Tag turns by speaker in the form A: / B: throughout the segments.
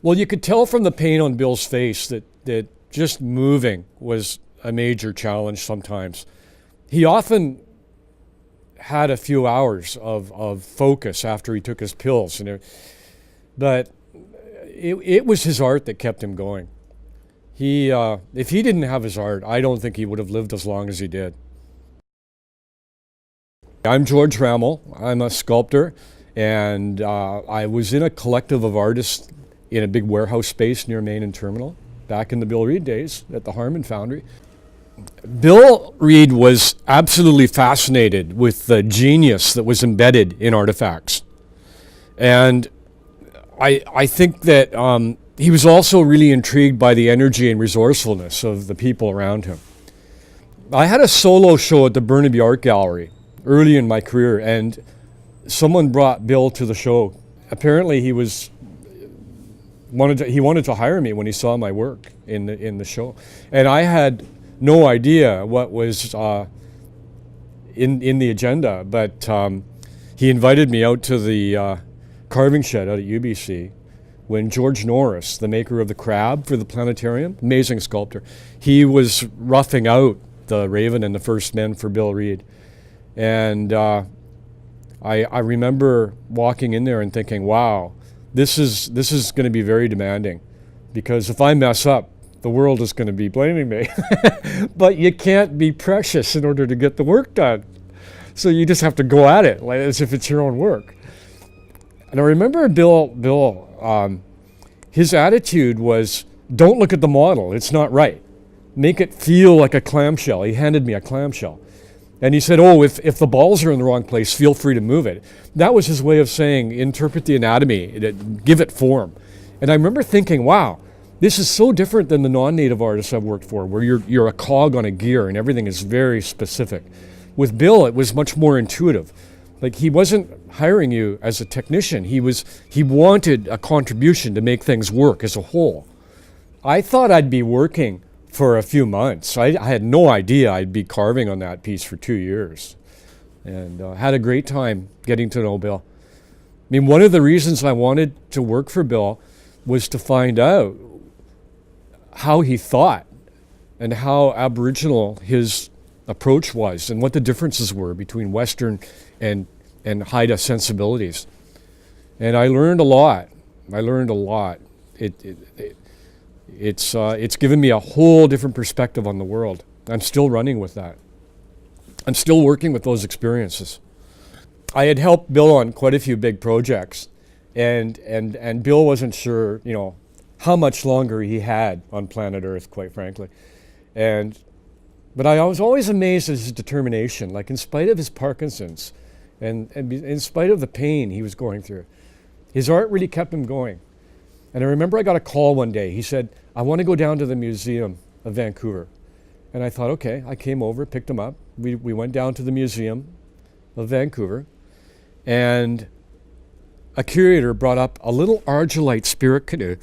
A: Well, you could tell from the pain on Bill's face that just moving was a major challenge sometimes. He often had a few hours of focus after he took his pills, but it was his art that kept him going. If he didn't have his art, I don't think he would have lived as long as he did. I'm George Rammel. I'm a sculptor, and I was in a collective of artists in a big warehouse space near Main and Terminal back in the Bill Reid days at the Harman Foundry. Bill Reid was absolutely fascinated with the genius that was embedded in artifacts. And I think that he was also really intrigued by the energy and resourcefulness of the people around him. I had a solo show at the Burnaby Art Gallery early in my career, and someone brought Bill to the show. Apparently he wanted to hire me when he saw my work in the show. And I had no idea what was in the agenda, but he invited me out to the carving shed out at UBC when George Norris, the maker of the crab for the planetarium, amazing sculptor, he was roughing out the Raven and the First Men for Bill Reid. And I remember walking in there and thinking, wow, this is going to be very demanding, because if I mess up, the world is going to be blaming me. But you can't be precious in order to get the work done. So you just have to go at it like as if it's your own work. And I remember Bill, his attitude was, don't look at the model, it's not right. Make it feel like a clamshell. He handed me a clamshell. And he said, oh, if the balls are in the wrong place, feel free to move it. That was his way of saying, interpret the anatomy, give it form. And I remember thinking, wow, this is so different than the non-native artists I've worked for, where you're a cog on a gear and everything is very specific. With Bill, it was much more intuitive. Like, he wasn't hiring you as a technician. He wanted a contribution to make things work as a whole. I thought I'd be working for a few months. I had no idea I'd be carving on that piece for 2 years, and had a great time getting to know Bill. I mean, one of the reasons I wanted to work for Bill was to find out how he thought and how Aboriginal his approach was and what the differences were between Western and Haida sensibilities. And I learned a lot. It's given me a whole different perspective on the world. I'm still running with that. I'm still working with those experiences. I had helped Bill on quite a few big projects, and Bill wasn't sure, how much longer he had on planet Earth, quite frankly. But I was always amazed at his determination, like in spite of his Parkinson's and in spite of the pain he was going through, his art really kept him going. And I remember I got a call one day. He said, I want to go down to the Museum of Vancouver. And I thought, okay. I came over, picked him up. We went down to the Museum of Vancouver, and a curator brought up a little Argillite spirit canoe.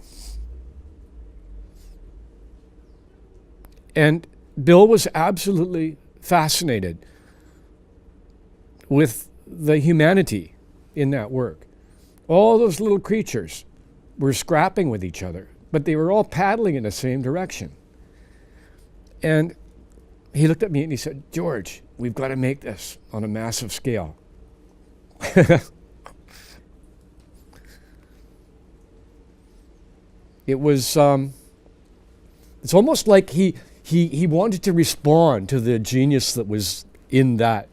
A: And Bill was absolutely fascinated with the humanity in that work. All those little creatures were scrapping with each other, but they were all paddling in the same direction. And he looked at me and he said, George, we've got to make this on a massive scale. It was, it's almost like he wanted to respond to the genius that was in that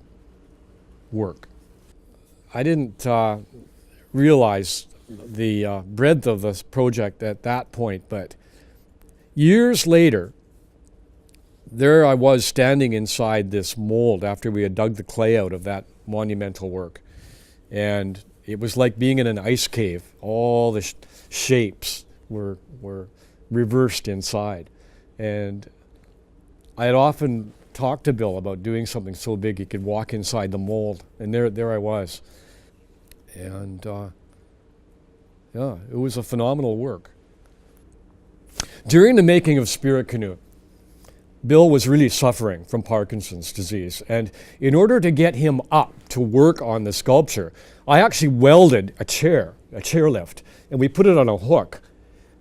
A: work. I didn't realize the breadth of this project at that point, but years later, there I was standing inside this mold after we had dug the clay out of that monumental work. And it was like being in an ice cave. All the shapes were reversed inside. And I had often talked to Bill about doing something so big he could walk inside the mold. And there I was. And yeah, it was a phenomenal work. During the making of Spirit Canoe, Bill was really suffering from Parkinson's disease. And in order to get him up to work on the sculpture, I actually welded a chairlift, and we put it on a hook.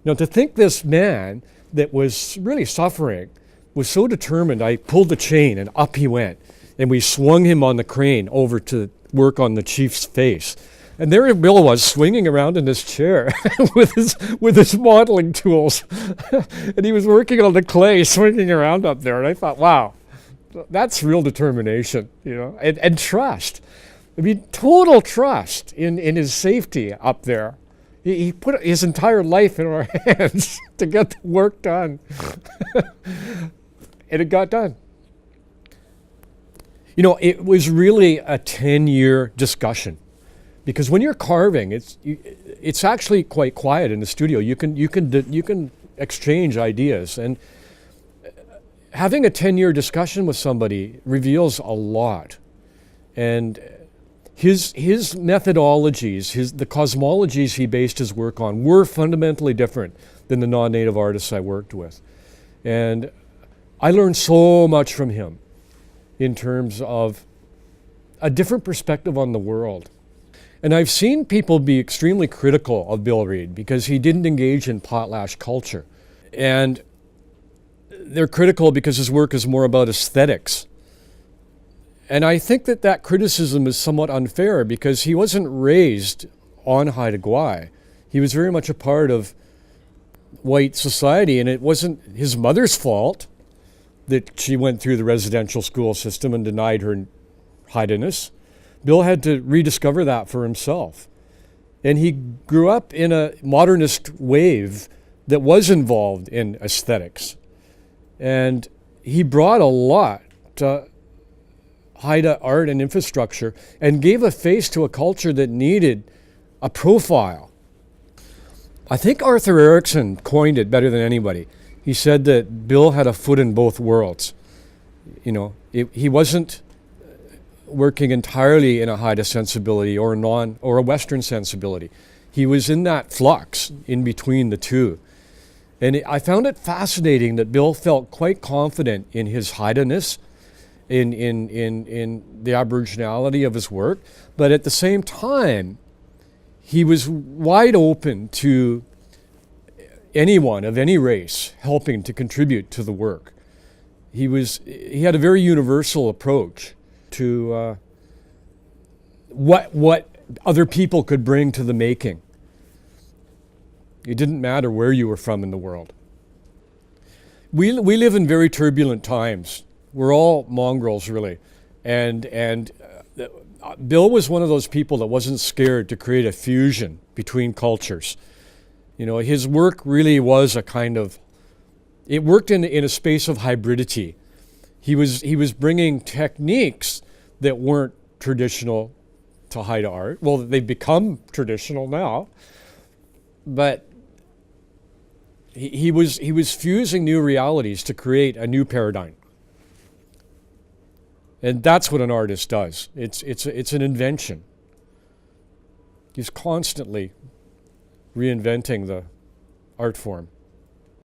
A: Now, to think this man that was really suffering was so determined, I pulled the chain and up he went. And we swung him on the crane over to work on the chief's face. And there Bill was swinging around in his chair with his modeling tools. And he was working on the clay, swinging around up there. And I thought, wow, that's real determination, and trust. I mean, total trust in his safety up there. He put his entire life in our hands to get the work done. And it got done. It was really a 10-year discussion. Because when you're carving, it's actually quite quiet in the studio. You can exchange ideas, and having a 10-year discussion with somebody reveals a lot. And his methodologies, the cosmologies he based his work on, were fundamentally different than the non-native artists I worked with. And I learned so much from him in terms of a different perspective on the world. And I've seen people be extremely critical of Bill Reid because he didn't engage in potlatch culture. And they're critical because his work is more about aesthetics. And I think that criticism is somewhat unfair because he wasn't raised on Haida Gwaii. He was very much a part of white society, and it wasn't his mother's fault that she went through the residential school system and denied her Haida-ness. Bill had to rediscover that for himself. And he grew up in a modernist wave that was involved in aesthetics. And he brought a lot to Haida art and infrastructure and gave a face to a culture that needed a profile. I think Arthur Erickson coined it better than anybody. He said that Bill had a foot in both worlds. He wasn't working entirely in a Haida sensibility or a Western sensibility. He was in that flux in between the two. And I found it fascinating that Bill felt quite confident in his Haida-ness, in the Aboriginality of his work, but at the same time, he was wide open to anyone of any race helping to contribute to the work. He had a very universal approach to what other people could bring to the making. It didn't matter where you were from in the world. We live in very turbulent times. We're all mongrels, really. And Bill was one of those people that wasn't scared to create a fusion between cultures. His work really was it worked in a space of hybridity. He was bringing techniques that weren't traditional to Haida art. Well, they've become traditional now, but he was fusing new realities to create a new paradigm. And that's what an artist does. It's an invention. He's constantly reinventing the art form.